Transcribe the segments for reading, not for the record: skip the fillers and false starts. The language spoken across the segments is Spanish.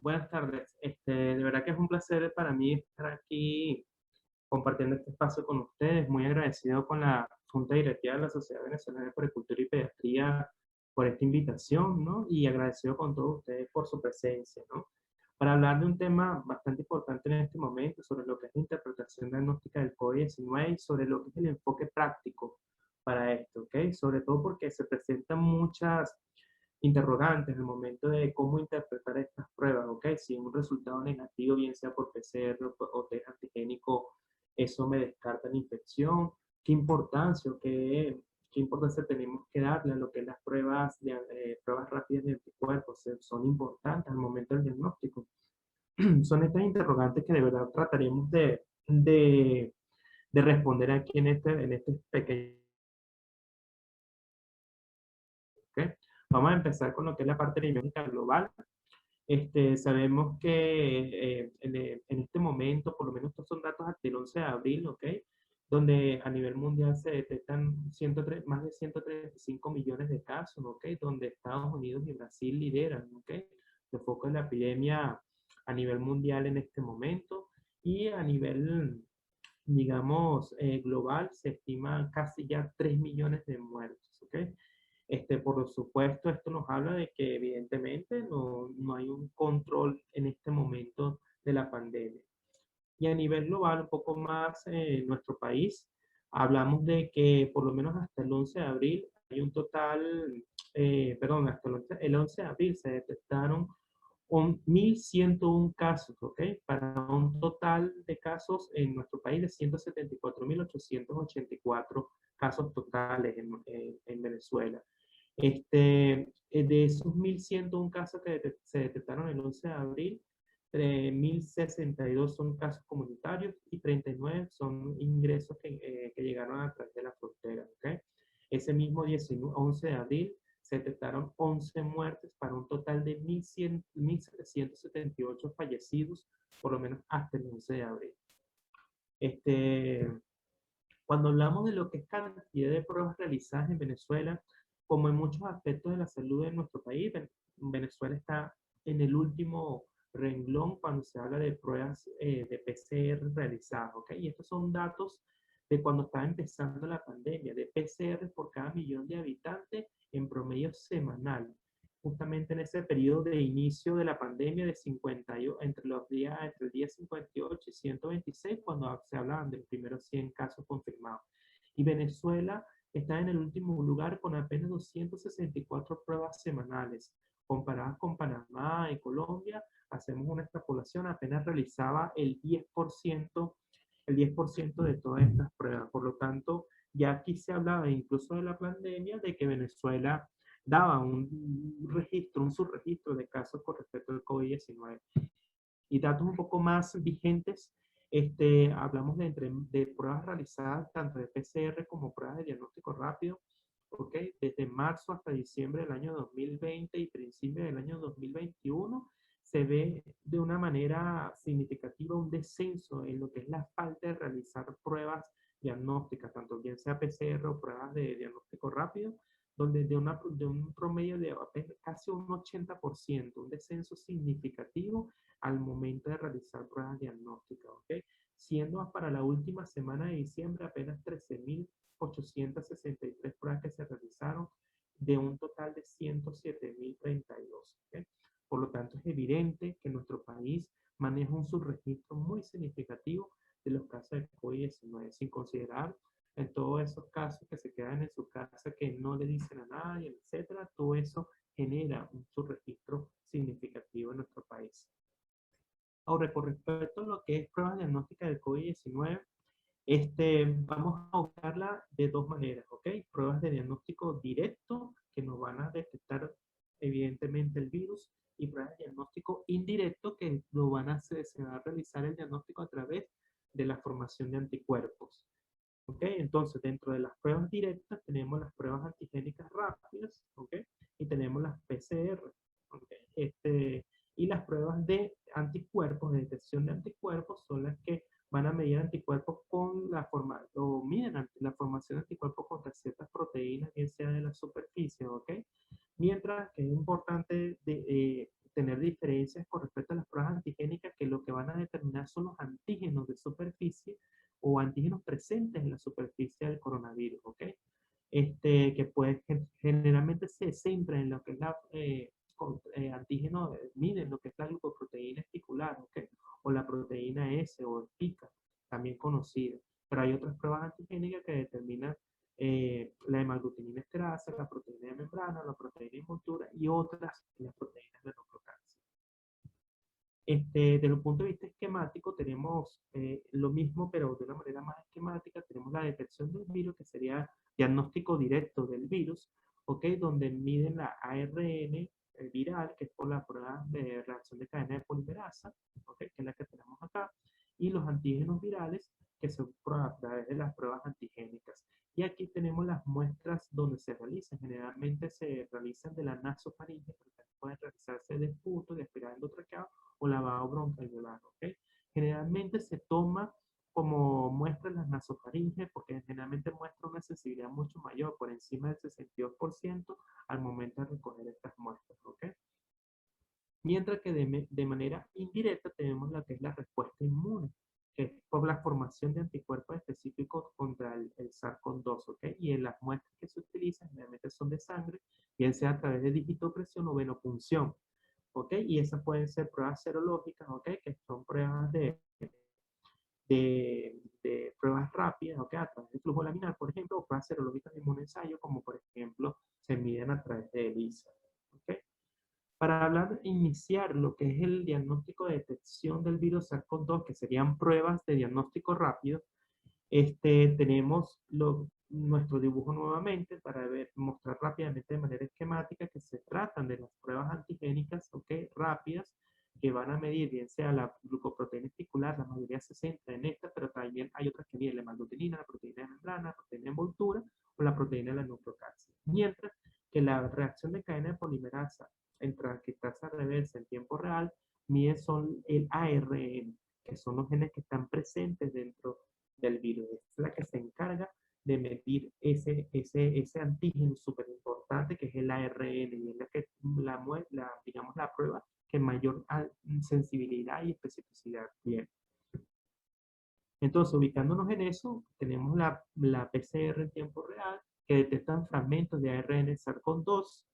Buenas tardes. De verdad que es un placer para mí estar aquí compartiendo este espacio con ustedes. Muy agradecido con la Junta Directiva de la Sociedad Venezolana de Puericultura y Pediatría por esta invitación, ¿no? Y agradecido con todos ustedes por su presencia, ¿no? Para hablar de un tema bastante importante en este momento, sobre lo que es la interpretación diagnóstica del COVID-19 y sobre lo que es el enfoque práctico para esto, ¿ok? Sobre todo porque se presentan muchas interrogantes en el momento de cómo interpretar estas pruebas, ¿ok? Si un resultado negativo, bien sea por PCR o test antigénico, eso me descarta la infección. ¿Qué importancia o qué importancia tenemos que darle a lo que es las pruebas, pruebas rápidas de anticuerpos? Son importantes al momento del diagnóstico. Son estas interrogantes que de verdad trataremos de responder aquí en este pequeño. ¿Ok? Vamos a empezar con lo que es la parte epidemiológica global. Sabemos que en este momento, por lo menos estos son datos hasta el 11 de abril, ¿ok? Donde a nivel mundial se detectan más de 135 millones de casos, ¿ok? Donde Estados Unidos y Brasil lideran, ¿ok? El foco de la epidemia a nivel mundial en este momento y a nivel, digamos, global se estima casi ya 3 millones de muertos, ¿ok? Por supuesto, esto nos habla de que evidentemente no hay un control en este momento de la pandemia. Y a nivel global, un poco más en nuestro país, hablamos de que por lo menos hasta el 11 de abril hay un total, perdón, hasta el 11 de abril se detectaron 1.101 casos, ¿ok? Para un total de casos en nuestro país de 174.884 casos totales en Venezuela. De esos 1.101 casos que se detectaron el 11 de abril, 1.062 son casos comunitarios y 39 son ingresos que llegaron a través de la frontera. ¿Okay? Ese mismo 11 de abril se detectaron 11 muertes para un total de 1.778 fallecidos, por lo menos hasta el 11 de abril. Cuando hablamos de lo que es cantidad de pruebas realizadas en Venezuela, como en muchos aspectos de la salud de nuestro país, Venezuela está en el último renglón cuando se habla de pruebas de PCR realizadas, ¿ok? Y estos son datos de cuando estaba empezando la pandemia, de PCR por cada millón de habitantes en promedio semanal. Justamente en ese periodo de inicio de la pandemia de 50, entre el día 58 y 126, cuando se hablaban de los primeros 100 casos confirmados. Y Venezuela está en el último lugar con apenas 264 pruebas semanales. Comparadas con Panamá y Colombia, hacemos una extrapolación, apenas realizaba el 10% de todas estas pruebas. Por lo tanto, ya aquí se hablaba incluso de la pandemia, de que Venezuela daba un subregistro de casos con respecto al COVID-19. Y datos un poco más vigentes, hablamos de pruebas realizadas tanto de PCR como pruebas de diagnóstico rápido, ¿ok? Desde marzo hasta diciembre del año 2020 y principio del año 2021, se ve de una manera significativa un descenso en lo que es la falta de realizar pruebas diagnósticas, tanto bien sea PCR o pruebas de diagnóstico rápido, donde de un promedio de casi un 80%, un descenso significativo al momento de realizar pruebas diagnósticas, ¿ok? Siendo para la última semana de diciembre apenas 13.863 pruebas que se realizaron de un total de 107.032, ¿ok? Por lo tanto, es evidente que nuestro país maneja un subregistro muy significativo de los casos de COVID-19, sin considerar en todos esos casos que se quedan en su casa, que no le dicen a nadie, etcétera. Todo eso genera un subregistro significativo en nuestro país. Ahora, con respecto a lo que es pruebas diagnósticas del COVID-19, vamos a buscarla de dos maneras, ¿ok? Pruebas de diagnóstico directo, que nos van a detectar evidentemente el virus, y pruebas de diagnóstico indirecto, que lo van a hacer, se va a realizar el diagnóstico a través de la formación de anticuerpos. ¿Ok? Entonces, dentro de las pruebas directas tenemos las pruebas antigénicas rápidas, ¿ok? Y tenemos las PCR, ¿ok? Y las pruebas de anticuerpos, de detección de anticuerpos, son las que van a medir anticuerpos con o miden la formación de anticuerpos contra ciertas proteínas, bien sea de la superficie, ¿ok? Mientras que es importante tener diferencias con respecto a las pruebas antigénicas, que lo que van a determinar son los antígenos de superficie o antígenos presentes en la superficie del coronavirus, ¿ok? Que pues generalmente se centra en lo que es la antígeno, miden lo que es la glucoproteína esticular, ¿ok? O la proteína S o pica, también conocida. Pero hay otras pruebas antigénicas que determinan la hemaglutinina esterasa, la proteína de membrana, la proteína de envoltura y otras, las proteínas de nucleocápside. Desde el punto de vista esquemático tenemos lo mismo, pero de una manera más esquemática. Tenemos la detección del virus, que sería diagnóstico directo del virus, ¿ok? Donde miden la ARN viral, que es por la prueba de reacción de cadena de polimerasa, ¿ok? Que es la que tenemos acá, y los antígenos virales, que son a través de las pruebas antigénicas. Y aquí tenemos las muestras donde se realizan. Generalmente se realizan de la nasofaringe, pero también pueden realizarse de esputo, de espiral endotraqueado o lavado broncoalveolar, ¿ok? Generalmente se toma como muestra las nasofaringes porque generalmente muestra una sensibilidad mucho mayor, por encima del 62% al momento de recoger estas muestras, ¿ok? Mientras que de manera indirecta tenemos la que es la respuesta inmune, que es por la formación de anticuerpos específicos contra el SARS-CoV-2, ¿ok? Y en las muestras que se utilizan generalmente son de sangre, bien sea a través de digitopresión o venopunción, ¿ok? Y esas pueden ser pruebas serológicas, ¿ok? Que son pruebas de pruebas rápidas, ¿ok? A través del flujo laminar, por ejemplo, o pruebas serológicas de inmunoensayo, como por ejemplo se miden a través de ELISA, ¿ok? Para hablar, iniciar lo que es el diagnóstico de detección del virus SARS-CoV-2, que serían pruebas de diagnóstico rápido, tenemos nuestro dibujo nuevamente para mostrar rápidamente de manera esquemática que se tratan de las pruebas antigénicas, ¿ok? Rápidas, que van a medir bien sea la glucoproteína esticular, la mayoría se centra en esta, pero también hay otras que miden la hemaglutinina, la proteína de membrana, la proteína de envoltura o la proteína de la nucleocápside. Mientras que la reacción de cadena de polimerasa en transcriptasa reversa en tiempo real mide son el ARN, que son los genes que están presentes dentro del virus. Es la que se encarga de medir ese antígeno súper importante que es el ARN, y es la que digamos, la prueba que mayor sensibilidad y especificidad tiene. Entonces, ubicándonos en eso, tenemos la PCR en tiempo real, que detectan fragmentos de ARN SARS-CoV-2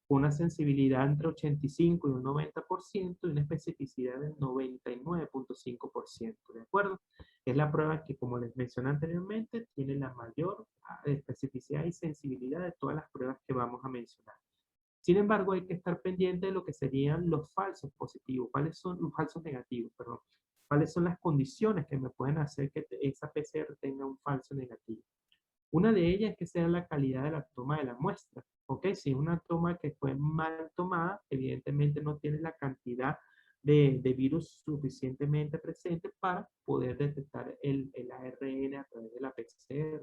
con una sensibilidad entre 85 y un 90% y una especificidad del 99.5%, ¿de acuerdo? Es la prueba que, como les mencioné anteriormente, tiene la mayor especificidad y sensibilidad de todas las pruebas que vamos a mencionar. Sin embargo, hay que estar pendiente de lo que serían los falsos positivos. ¿Cuáles son los falsos negativos? Perdón. ¿Cuáles son las condiciones que me pueden hacer que esa PCR tenga un falso negativo? Una de ellas es que sea la calidad de la toma de la muestra. ¿Ok? Si es una toma que fue mal tomada, evidentemente no tiene la cantidad de virus suficientemente presente para poder detectar el ARN a través de la PCR.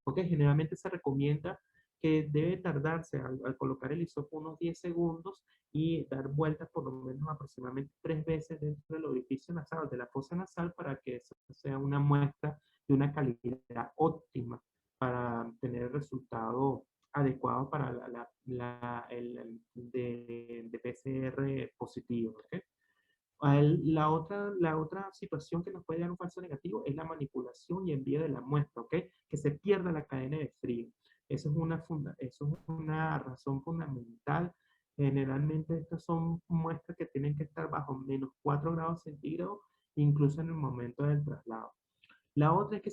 ¿Ok? Generalmente se recomienda que debe tardarse al colocar el hisopo unos 10 segundos y dar vueltas por lo menos aproximadamente 3 veces dentro del orificio nasal, de la fosa nasal, para que eso sea una muestra de una calidad óptima para tener el resultado adecuado para de PCR positivo. ¿Okay? La otra situación que nos puede dar un falso negativo es la manipulación y envío de la muestra, ¿ok? Que se pierda la cadena de frío. Eso es una razón fundamental. Generalmente estas son muestras que tienen que estar bajo menos 4 grados centígrados, incluso en el momento del traslado. La otra es que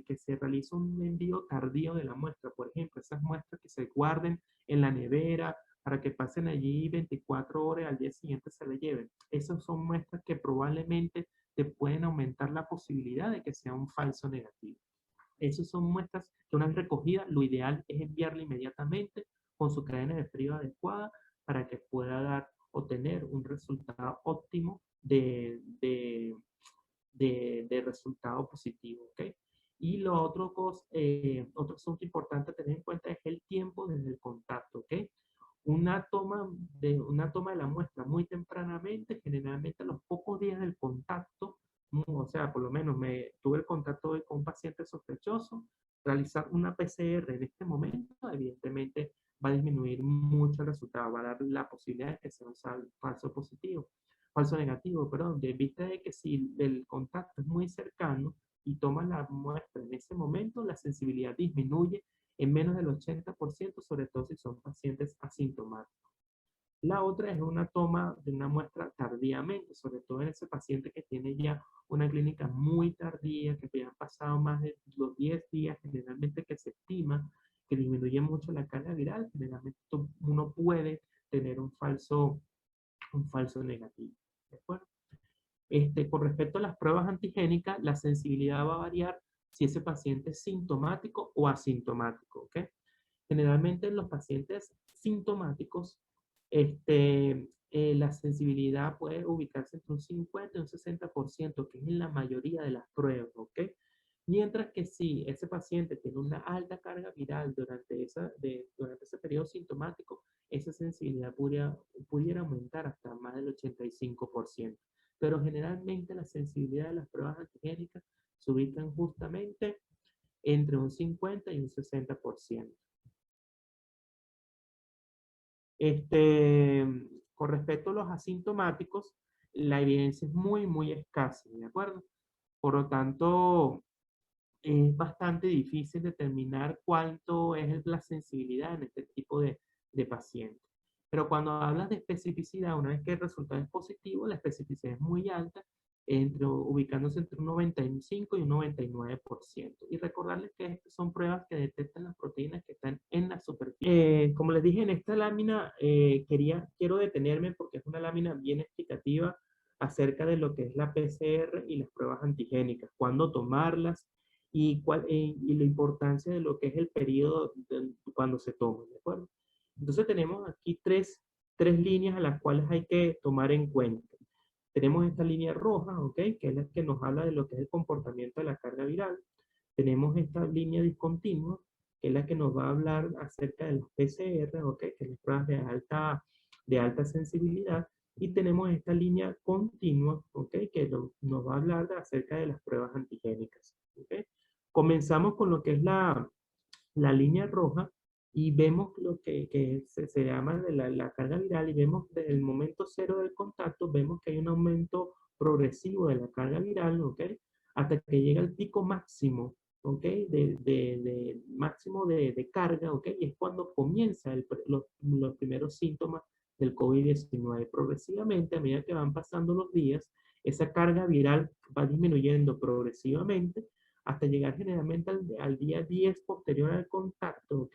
que se realice un envío tardío de la muestra. Por ejemplo, esas muestras que se guarden en la nevera para que pasen allí 24 horas y al día siguiente se le lleven. Esas son muestras que probablemente te pueden aumentar la posibilidad de que sea un falso negativo. Esas son muestras que una vez recogida, lo ideal es enviarla inmediatamente con su cadena de frío adecuada para que pueda dar o tener un resultado óptimo de resultado positivo, ¿ok? Y otro asunto importante a tener en cuenta es el tiempo desde el contacto, ¿ok? Una toma de la muestra muy tempranamente, generalmente a los pocos días del contacto, o sea, por lo menos tuve el contacto con un paciente sospechoso, realizar una PCR en este momento, evidentemente va a disminuir mucho el resultado, va a dar la posibilidad de que sea un falso positivo, falso negativo, perdón, de vista de que si el contacto es muy cercano y tomas la muestra en ese momento, la sensibilidad disminuye en menos del 80%, sobre todo si son pacientes asintomáticos. La otra es una toma de una muestra tardíamente, sobre todo en ese paciente que tiene ya una clínica muy tardía, que ya han pasado más de los 10 días, generalmente que se estima que disminuye mucho la carga viral, generalmente uno puede tener un falso negativo. ¿De acuerdo? Con respecto a las pruebas antigénicas, la sensibilidad va a variar si ese paciente es sintomático o asintomático. ¿Ok? Generalmente en los pacientes sintomáticos, la sensibilidad puede ubicarse entre un 50 y un 60%, que es en la mayoría de las pruebas, ¿ok? Mientras que si ese paciente tiene una alta carga viral durante ese periodo sintomático, esa sensibilidad pudiera aumentar hasta más del 85%. Pero generalmente la sensibilidad de las pruebas antigénicas se ubican justamente entre un 50 y un 60%. Este, con respecto a los asintomáticos, la evidencia es muy, muy escasa, ¿de acuerdo? Por lo tanto, es bastante difícil determinar cuánto es la sensibilidad en este tipo de pacientes. Pero cuando hablas de especificidad, una vez que el resultado es positivo, la especificidad es muy alta, ubicándose entre un 95 y un 99%. Y recordarles que estas son pruebas que detectan las proteínas que están en la superficie. Como les dije, en esta lámina quiero detenerme porque es una lámina bien explicativa acerca de lo que es la PCR y las pruebas antigénicas, cuándo tomarlas, y la importancia de lo que es el periodo cuando se toma, ¿de acuerdo? Entonces tenemos aquí tres líneas a las cuales hay que tomar en cuenta. Tenemos esta línea roja, ¿ok? Que es la que nos habla de lo que es el comportamiento de la carga viral. Tenemos esta línea discontinua, que es la que nos va a hablar acerca de las PCR, ¿ok? Que es las pruebas de alta sensibilidad. Y tenemos esta línea continua, ¿ok? Que nos va a hablar acerca de las pruebas antigénicas, ¿ok? Comenzamos con lo que es la línea roja y vemos lo que se llama la carga viral y vemos desde el momento cero del contacto, vemos que hay un aumento progresivo de la carga viral, ¿ok? Hasta que llega el pico máximo, ¿ok? Máximo de carga, ¿ok? Y es cuando comienza los primeros síntomas del COVID-19. Progresivamente, a medida que van pasando los días, esa carga viral va disminuyendo progresivamente hasta llegar generalmente al día 10 posterior al contacto, ¿ok?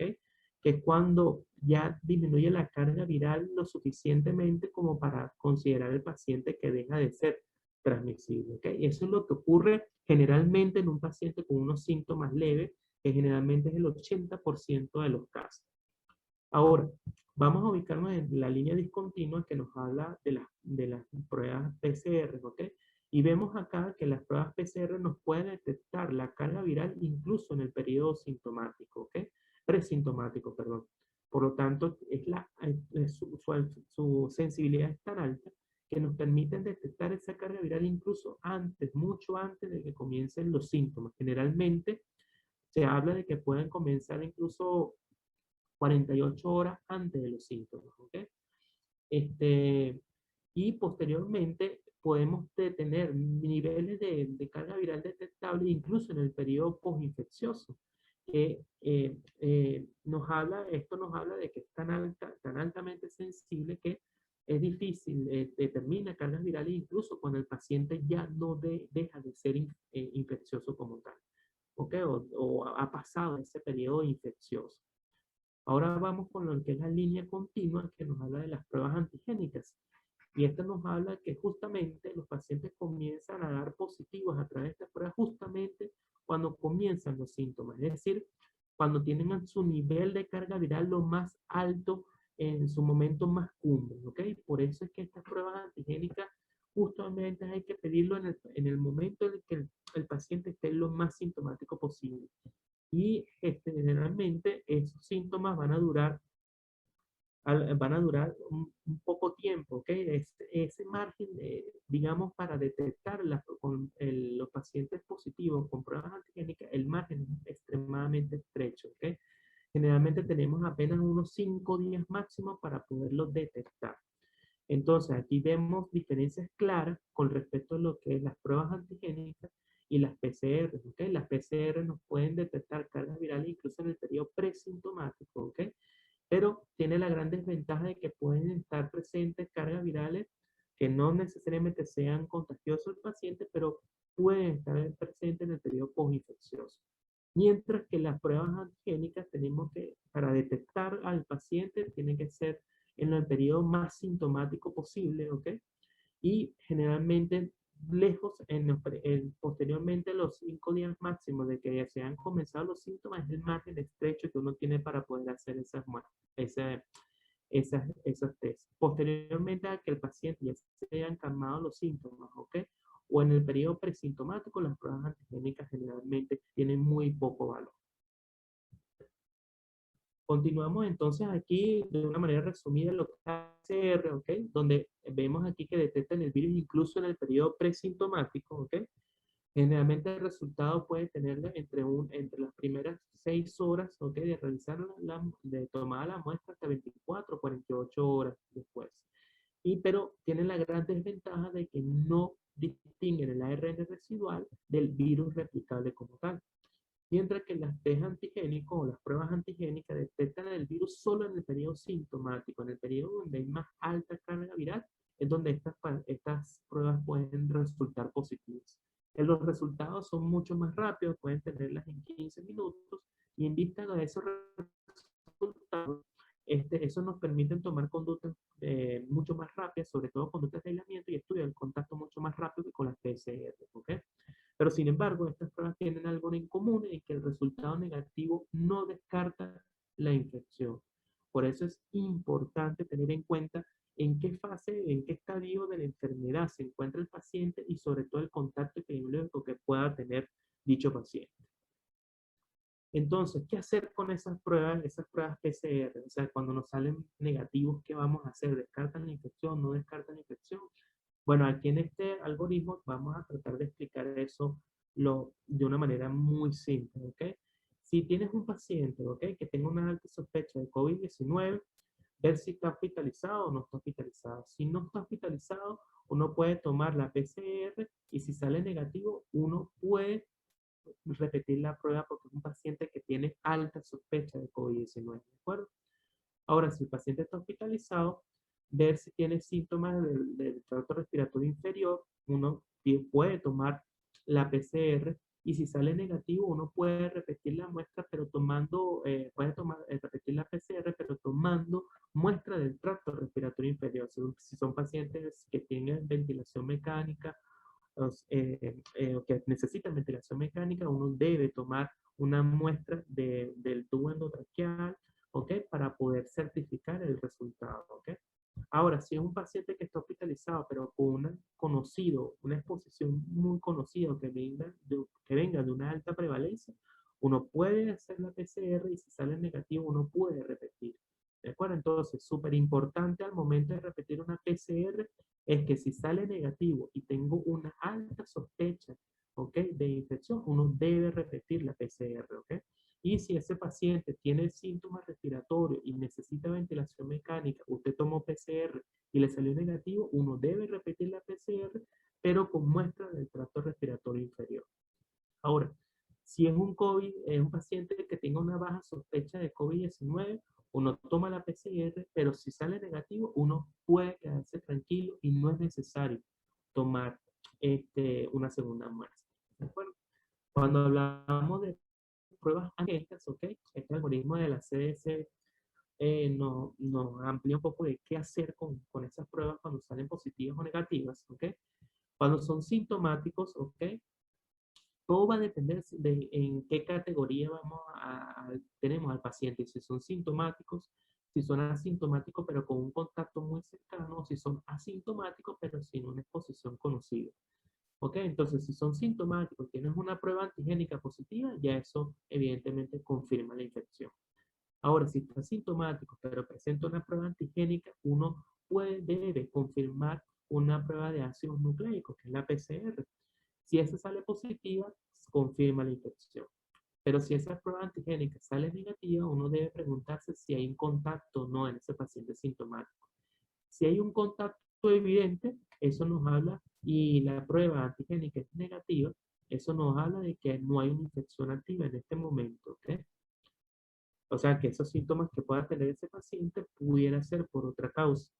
Que es cuando ya disminuye la carga viral lo suficientemente como para considerar el paciente que deja de ser transmisible, ¿ok? Y eso es lo que ocurre generalmente en un paciente con unos síntomas leves, que generalmente es el 80% de los casos. Ahora, vamos a ubicarnos en la línea discontinua que nos habla de las pruebas PCR, ¿ok? Y vemos acá que las pruebas PCR nos pueden detectar la carga viral incluso en el periodo sintomático, ¿ok? Presintomático, perdón. Por lo tanto, su sensibilidad es tan alta que nos permiten detectar esa carga viral incluso antes, mucho antes de que comiencen los síntomas. Generalmente se habla de que pueden comenzar incluso 48 horas antes de los síntomas, ¿ok? Este, y posteriormente podemos tener niveles de carga viral detectable incluso en el periodo postinfeccioso. Esto nos habla de que es tan altamente sensible que es difícil determinar cargas virales incluso cuando el paciente ya no deja de ser infeccioso como tal, ¿ok? O ha pasado ese periodo infeccioso. Ahora vamos con lo que es la línea continua que nos habla de las pruebas antigénicas. Y esto nos habla que justamente los pacientes comienzan a dar positivos a través de esta prueba justamente cuando comienzan los síntomas. Es decir, cuando tienen su nivel de carga viral lo más alto en su momento más cumbre. ¿Ok? Por eso es que estas pruebas antigénicas justamente hay que pedirlo en el momento en el que el paciente esté lo más sintomático posible. Y generalmente esos síntomas van a durar un poco tiempo, ¿ok? Ese margen, digamos, para detectar los pacientes positivos con pruebas antigénicas, el margen es extremadamente estrecho, ¿ok? generalmente tenemos apenas unos 5 días máximo para poderlo detectar. Entonces, aquí vemos diferencias claras con respecto a lo que es las pruebas antigénicas y las PCR, ¿ok? Las PCR nos pueden detectar cargas virales incluso en el periodo presintomático, ¿ok? Pero tiene la gran desventaja de que pueden estar presentes cargas virales que no necesariamente sean contagiosas al paciente, pero pueden estar presentes en el periodo postinfeccioso. Mientras que las pruebas antigénicas tenemos que, para detectar al paciente, tienen que ser en el periodo más sintomático posible, ¿ok? Y generalmente lejos, posteriormente a los 5 días máximos de que se han comenzado los síntomas, es el margen estrecho que uno tiene para poder hacer esa, esas test. Posteriormente a que el paciente ya se hayan calmado los síntomas, ¿ok? O en el periodo presintomático, las pruebas antigénicas generalmente tienen muy poco valor. Continuamos entonces aquí de una manera resumida lo que es PCR, ¿ok? Donde vemos aquí que detectan el virus incluso en el periodo presintomático, ¿ok? Generalmente el resultado puede tener entre las primeras 6 horas, ¿ok? De realizar de tomar la muestra hasta 24 o 48 horas después. Pero tiene la gran desventaja de que no distinguen el ARN residual del virus replicable como tal. Mientras que las test antigénicos o las pruebas antigénicas detectan el virus solo en el periodo sintomático, en el periodo donde hay más alta carga viral, es donde estas pruebas pueden resultar positivas. Los resultados son mucho más rápidos, pueden tenerlas en 15 minutos, y en vista de esos resultados, eso nos permite tomar conductas mucho más rápidas, sobre todo conductas de aislamiento y estudiar el contacto mucho más rápido que con las PCR, ¿ok? Pero sin embargo, estas pruebas tienen algo en común en que el resultado negativo no descarta la infección. Por eso es importante tener en cuenta en qué fase, en qué estadio de la enfermedad se encuentra el paciente y sobre todo el contacto epidemiológico que pueda tener dicho paciente. Entonces, ¿qué hacer con esas pruebas PCR? O sea, cuando nos salen negativos, ¿qué vamos a hacer? ¿Descartan la infección? ¿No descartan la infección? Bueno, aquí en este algoritmo vamos a tratar de explicar eso de una manera muy simple, ¿ok? Si tienes un paciente, ¿ok? Que tenga una alta sospecha de COVID-19, ver si está hospitalizado o no está hospitalizado. Si no está hospitalizado, uno puede tomar la PCR y si sale negativo, uno puede repetir la prueba porque es un paciente que tiene alta sospecha de COVID-19, ¿de acuerdo? Ahora, si el paciente está hospitalizado, ver si tiene síntomas del tracto respiratorio inferior, uno puede tomar la PCR y si sale negativo, uno puede repetir la muestra, pero repetir la PCR, pero tomando muestra del tracto respiratorio inferior. Si son pacientes que tienen ventilación mecánica que necesitan ventilación mecánica, uno debe tomar una muestra del tubo endotraqueal, ¿ok? Para poder certificar el resultado, ¿ok? Ahora, si es un paciente que está hospitalizado, pero con una exposición muy conocida, que venga de una alta prevalencia, uno puede hacer la PCR y si sale negativo, uno puede repetir. ¿De acuerdo? Entonces, súper importante al momento de repetir una PCR es que si sale negativo y tengo una alta sospecha, ¿ok? De infección, uno debe repetir la PCR, ¿ok? Y si ese paciente tiene síntomas respiratorios y necesita ventilación mecánica, usted tomó PCR y le salió negativo, uno debe repetir la PCR, pero con muestra del tracto respiratorio inferior. Ahora, si es un paciente que tenga una baja sospecha de COVID-19, uno toma la PCR, pero si sale negativo, uno puede quedarse tranquilo y no es necesario tomar una segunda muestra. ¿De acuerdo? Cuando hablamos de pruebas angélicas, ¿ok? Este algoritmo de la CDC nos amplía un poco de qué hacer con esas pruebas cuando salen positivas o negativas, ¿ok? Cuando son sintomáticos, ¿ok? Todo va a depender de en qué categoría tenemos al paciente, si son sintomáticos, si son asintomáticos pero con un contacto muy cercano, si son asintomáticos pero sin una exposición conocida. ¿Ok? Entonces, si son sintomáticos, tienes una prueba antigénica positiva, ya eso evidentemente confirma la infección. Ahora, si está sintomático, pero presenta una prueba antigénica, uno debe confirmar una prueba de ácidos nucleicos, que es la PCR. Si esa sale positiva, confirma la infección. Pero si esa prueba antigénica sale negativa, uno debe preguntarse si hay un contacto o no en ese paciente sintomático. Si hay un contacto evidente, eso nos habla, y la prueba antigénica es negativa, eso nos habla de que no hay una infección activa en este momento, ¿ok? O sea, que esos síntomas que pueda tener ese paciente pudiera ser por otra causa.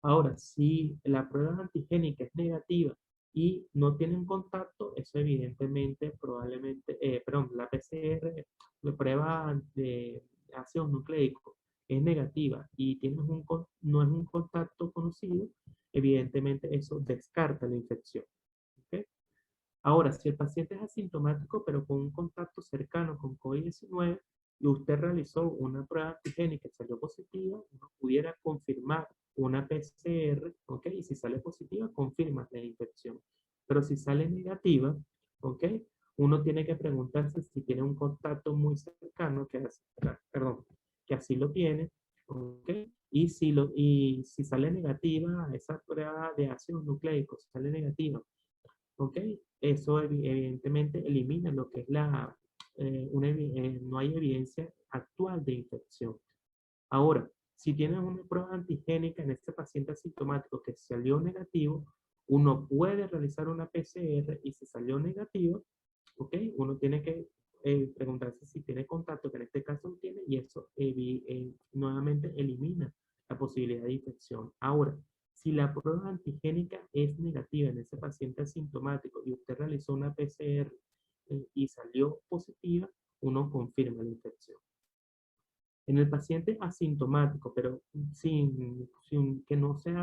Ahora, si la prueba antigénica es negativa y no tienen contacto, eso evidentemente, probablemente, perdón, la PCR, la prueba de ácidos nucleicos es negativa y tienes no es un contacto conocido, evidentemente eso descarta la infección. ¿Ok? Ahora, si el paciente es asintomático, pero con un contacto cercano con COVID-19 y usted realizó una prueba antigénica y salió positiva, uno pudiera confirmar una PCR, ¿ok? Y si sale positiva, confirma la infección. Pero si sale negativa, ¿ok? Uno tiene que preguntarse si tiene un contacto muy cercano, perdón, que así lo tiene, ¿ok? Y si sale negativa, esa prueba de ácidos nucleicos sale negativa, ¿ok? Eso evidentemente elimina lo que es no hay evidencia actual de infección. Ahora, si tienes una prueba antigénica en este paciente asintomático que salió negativo, uno puede realizar una PCR y si salió negativo, ¿ok? Uno tiene que preguntarse si tiene contacto, que en este caso no tiene, y eso nuevamente elimina la posibilidad de infección. Ahora, si la prueba antigénica es negativa en ese paciente asintomático y usted realizó una PCR y salió positiva, uno confirma la infección. En el paciente asintomático, pero que no se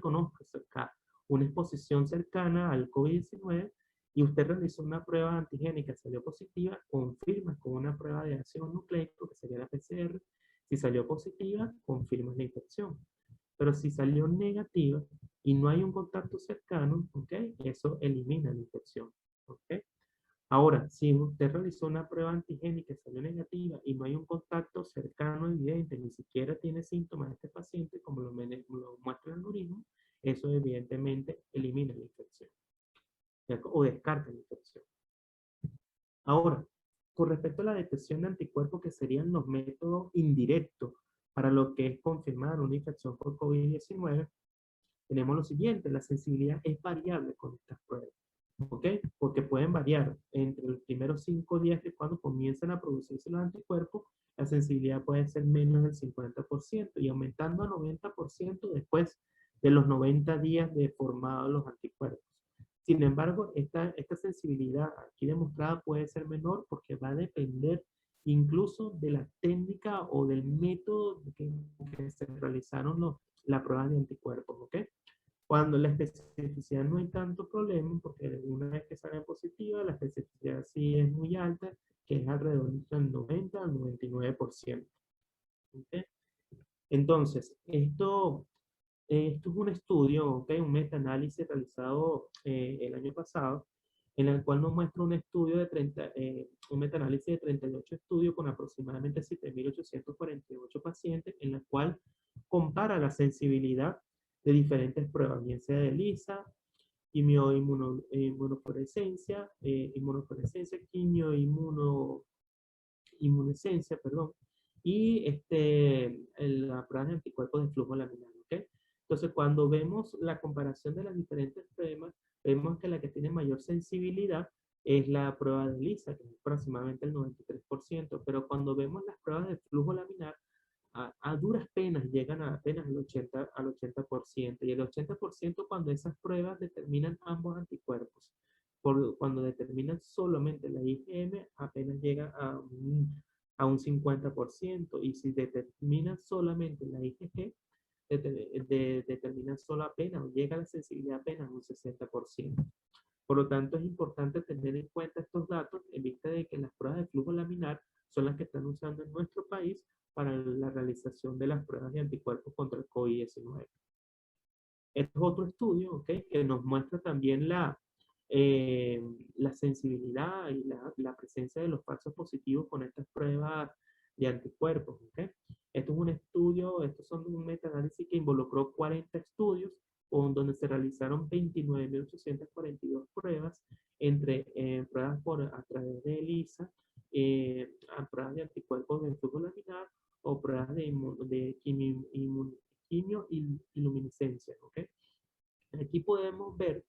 conozca una exposición cercana al COVID-19 y usted realizó una prueba antigénica, salió positiva, confirma con una prueba de ácido nucleico, que sería la PCR. Si salió positiva, confirma la infección. Pero si salió negativa y no hay un contacto cercano, ¿ok? Eso elimina la infección, ¿ok? Ahora, si usted realizó una prueba antigénica y salió negativa y no hay un contacto cercano evidente, ni siquiera tiene síntomas de este paciente, como lo muestra el algoritmo, eso evidentemente elimina la infección o descarta la infección. Ahora, con respecto a la detección de anticuerpos, que serían los métodos indirectos para lo que es confirmar una infección por COVID-19, tenemos lo siguiente: la sensibilidad es variable con estas pruebas. ¿Ok? Porque pueden variar entre los primeros 5 días de cuando comienzan a producirse los anticuerpos, la sensibilidad puede ser menos del 50% y aumentando a 90% después de los 90 días de formados los anticuerpos. Sin embargo, esta sensibilidad aquí demostrada puede ser menor porque va a depender incluso de la técnica o del método que se realizaron la prueba de anticuerpos. ¿Ok? Cuando la especificidad no hay tanto problema, porque una vez que sale positiva, la especificidad sí es muy alta, que es alrededor del 90 al 99%. ¿Okay? Entonces, esto es un estudio, ¿okay? Un metaanálisis realizado el año pasado, en el cual nos muestra un estudio un metaanálisis de 38 estudios con aproximadamente 7.848 pacientes, en la cual compara la sensibilidad de diferentes pruebas, bien sea de ELISA, inmunofluorescencia, inmunohimunescencia, perdón, y la prueba de anticuerpos de flujo laminar, ¿ok? Entonces, cuando vemos la comparación de las diferentes pruebas, vemos que la que tiene mayor sensibilidad es la prueba de ELISA, que es aproximadamente el 93%, pero cuando vemos las pruebas de flujo laminar, a duras penas llegan a apenas al 80%, y el 80% cuando esas pruebas determinan ambos anticuerpos. Cuando determinan solamente la IgM, apenas llega a un 50%, y si determinan solamente la IgG, determinan solo apenas, llega a la sensibilidad apenas a un 60%. Por lo tanto, es importante tener en cuenta estos datos en vista de que las pruebas de flujo laminar son las que están usando en nuestro país para la realización de las pruebas de anticuerpos contra el COVID-19. Este es otro estudio, ¿okay? Que nos muestra también la sensibilidad y la presencia de los falsos positivos con estas pruebas de anticuerpos. ¿Okay? Esto es un estudio, estos son un metaanálisis que involucró 40 estudios donde se realizaron 29.842 pruebas, entre pruebas a través de ELISA, a pruebas de anticuerpos de flujo laminar o pruebas de quimio y luminiscencia. ¿Okay? Aquí podemos ver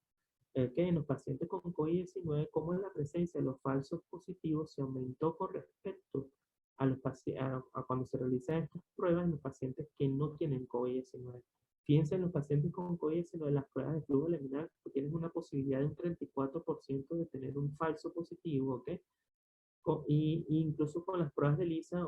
que en los pacientes con COVID-19, cómo la presencia de los falsos positivos se aumentó con respecto a, a cuando se realizan estas pruebas en los pacientes que no tienen COVID-19. Fíjense, en los pacientes con COVID-19, las pruebas de flujo laminar tienen una posibilidad de un 34% de tener un falso positivo, ¿ok? Y incluso con las pruebas de ELISA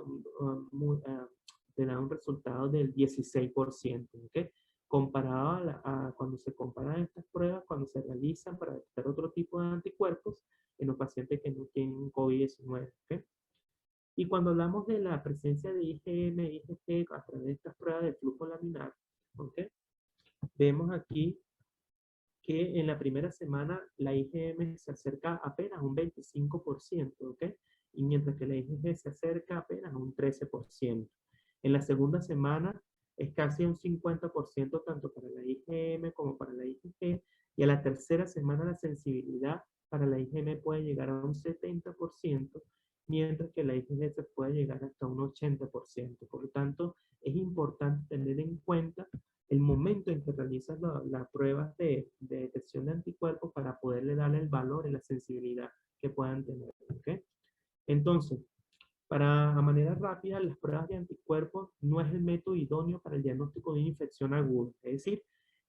te da un resultado del 16%, ¿ok? Comparado cuando se comparan estas pruebas, cuando se realizan para detectar otro tipo de anticuerpos en los pacientes que no tienen COVID-19, ¿ok? Y cuando hablamos de la presencia de IgM, IgG a través de estas pruebas de flujo laminar, ¿ok? Vemos aquí que en la primera semana la IgM se acerca apenas a un 25%, ¿ok? Y mientras que la IgG se acerca apenas a un 13%. En la segunda semana es casi un 50% tanto para la IgM como para la IgG, y a la tercera semana la sensibilidad para la IgM puede llegar a un 70%, mientras que la IgG se puede llegar hasta un 80%. Por lo tanto, es importante tener en cuenta el momento en que realizas las pruebas de detección de anticuerpos para poderle darle el valor y la sensibilidad que puedan tener. ¿Okay? Entonces, a manera rápida, las pruebas de anticuerpos no es el método idóneo para el diagnóstico de una infección aguda. Es decir,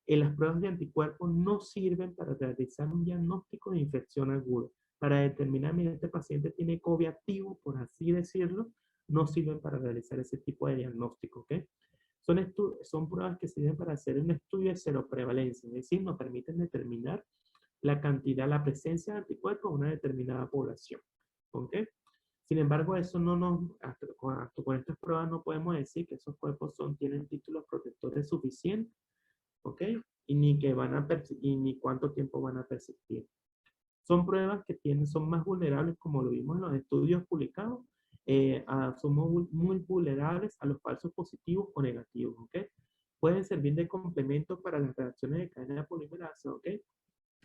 las pruebas de anticuerpos no sirven para realizar un diagnóstico de infección aguda. Para determinar si este paciente tiene COVID activo, por así decirlo, no sirven para realizar ese tipo de diagnóstico. ¿Okay? Son pruebas que sirven para hacer un estudio de seroprevalencia, es decir, nos permiten determinar la cantidad, la presencia de anticuerpos en una determinada población. ¿Ok? Sin embargo, eso no hasta con estas pruebas no podemos decir que esos cuerpos tienen títulos protectores suficientes, ¿ok? Y ni que y ni cuánto tiempo van a persistir. Son pruebas que son más vulnerables, como lo vimos en los estudios publicados, son muy vulnerables a los falsos positivos o negativos, ¿ok? Pueden servir de complemento para las reacciones de cadena polimerasa, ¿ok?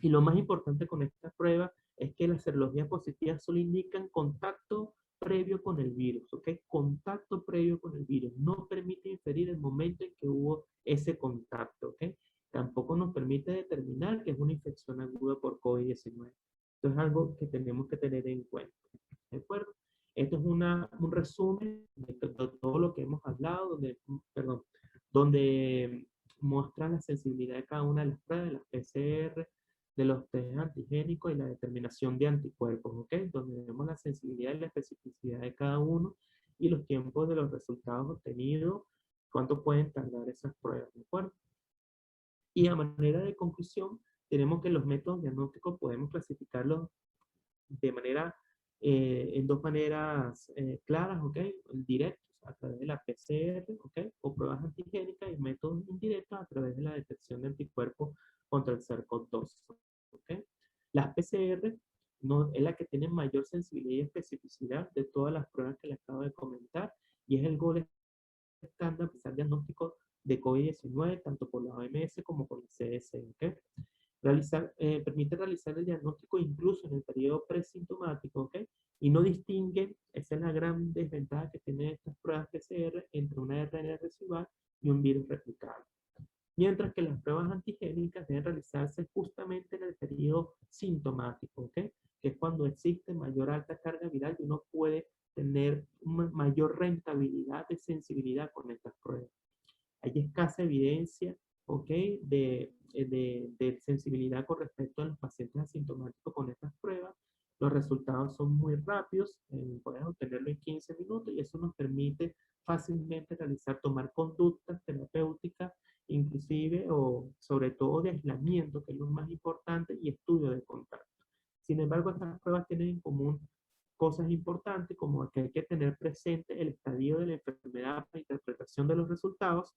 Y lo más importante con estas pruebas es que las serologías positivas solo indican contacto previo con el virus, ¿ok? Contacto previo con el virus. No permite inferir el momento en que hubo ese contacto, ¿ok? Tampoco nos permite determinar que es una infección aguda por COVID-19. Esto es algo que tenemos que tener en cuenta, ¿de acuerdo? Esto es un resumen de todo lo que hemos hablado, donde muestra la sensibilidad de cada una de las pruebas, de las PCR, de los test antigénicos y la determinación de anticuerpos, ¿ok? Donde vemos la sensibilidad y la especificidad de cada uno y los tiempos de los resultados obtenidos, cuánto pueden tardar esas pruebas, ¿de acuerdo? Y a manera de conclusión, tenemos que los métodos diagnósticos podemos clasificarlos de manera, en dos maneras claras, ¿ok? Directos a través de la PCR, ¿ok? O pruebas antigénicas, y métodos indirectos a través de la detección de anticuerpos contra el SARS-CoV-2, ¿ok? Las PCR es la que tiene mayor sensibilidad y especificidad de todas las pruebas que les acabo de comentar, y es el gol estándar para el diagnóstico de COVID-19, tanto por la OMS como por la CDC, ¿ok? Permite realizar el diagnóstico incluso en el periodo presintomático, ¿ok? Y no distingue, esa es la gran desventaja que tienen estas pruebas PCR, entre una RNA residual y un virus replicable. Mientras que las pruebas antigénicas deben realizarse justamente en el periodo sintomático, ¿ok? Que es cuando existe mayor alta carga viral y uno puede tener una mayor rentabilidad de sensibilidad con estas pruebas. Hay escasa evidencia, ¿ok? De sensibilidad con respecto a los pacientes asintomáticos con estas pruebas. Los resultados son muy rápidos, puedes obtenerlo en 15 minutos, y eso nos permite fácilmente tomar conductas terapéuticas, inclusive o sobre todo de aislamiento, que es lo más importante, y estudio de contacto. Sin embargo, estas pruebas tienen en común cosas importantes, como que hay que tener presente el estadio de la enfermedad para interpretación de los resultados,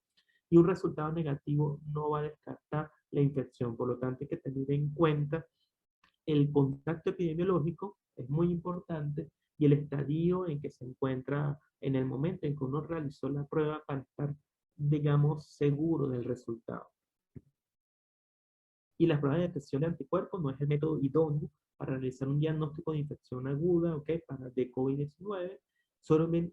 y un resultado negativo no va a descartar la infección. Por lo tanto, hay que tener en cuenta el contacto epidemiológico, es muy importante, y el estadio en que se encuentra en el momento en que uno realizó la prueba, para estar, digamos, seguro del resultado. Y las pruebas de detección de anticuerpos no es el método idóneo para realizar un diagnóstico de infección aguda, ¿ok? De COVID-19.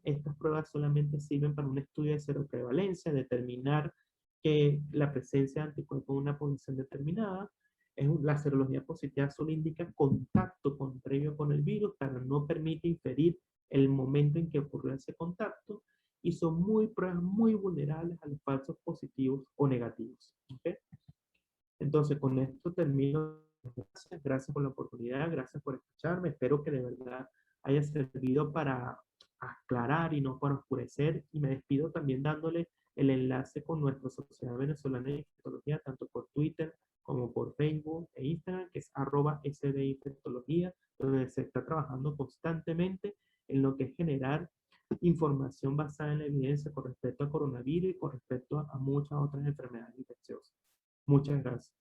Estas pruebas solamente sirven para un estudio de seroprevalencia, determinar que la presencia de anticuerpos en una población determinada. La serología positiva solo indica contacto previo con el virus, pero no permite inferir el momento en que ocurrió ese contacto, y son pruebas muy vulnerables a los falsos positivos o negativos. ¿Ok? Entonces, con esto termino. Gracias por la oportunidad, gracias por escucharme. Espero que de verdad haya servido para aclarar y no para oscurecer. Y me despido también dándole el enlace con nuestra Sociedad Venezolana de Infectología, tanto por Twitter como por Facebook e Instagram, que es @sdinfectología, donde se está trabajando constantemente en lo que es generar información basada en la evidencia con respecto a coronavirus y con respecto a muchas otras enfermedades infecciosas. Muchas gracias.